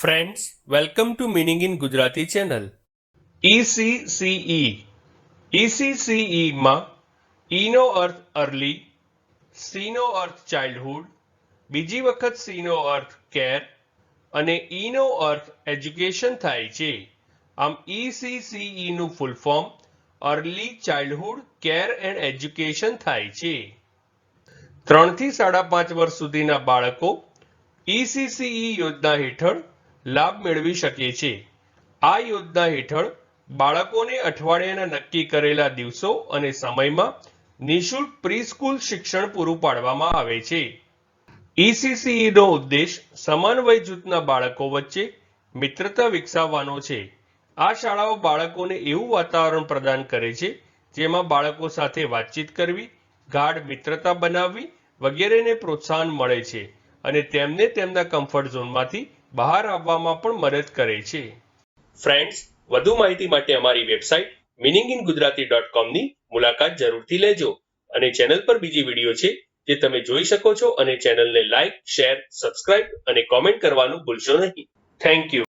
Friends, welcome to Meaning in Gujarati channel. ECCE. ECCE માં E નો અર્થ early, C નો અર્થ childhood, બીજી વખત C નો અર્થ care અને E નો અર્થ education થાય છે. આમ ECCE નું full form early childhood care and education થાય છે. 3 થી 5.5 વર્ષ સુધીના બાળકો ECCE યોજના હેઠળ લાભ મેળવી શકે છે. આ યોજના હેઠળ બાળકોને અઠવાડિયાના નક્કી કરેલા દિવસો અને સમયમાં નિઃશુલ્ક પ્રી સ્કૂલ શિક્ષણ પૂરું પાડવામાં આવે છે. ECCE નો ઉદ્દેશ સમાન વય જૂથના બાળકો વચ્ચે મિત્રતા વિકસાવવાનો છે. આ શાળાઓ બાળકોને એવું વાતાવરણ પ્રદાન કરે છે જેમાં બાળકો સાથે વાતચીત કરવી, ગાઢ મિત્રતા બનાવવી વગેરેને પ્રોત્સાહન મળે છે અને તેમને તેમના કમ્ફર્ટ ઝોનમાંથી બહાર આવવામાં પણ મદદ કરે છે. ફ્રેન્ડ્સ, વધુ માહિતી માટે અમારી વેબસાઇટ meaninginggujarati.com ની મુલાકાત જરૂરથી લેજો અને ચેનલ પર બીજી વિડીયો છે જે તમે જોઈ શકો છો અને ચેનલને લાઇક, શેર, સબસ્ક્રાઇબ અને કોમેન્ટ કરવાનું ભૂલશો નહીં. Thank you.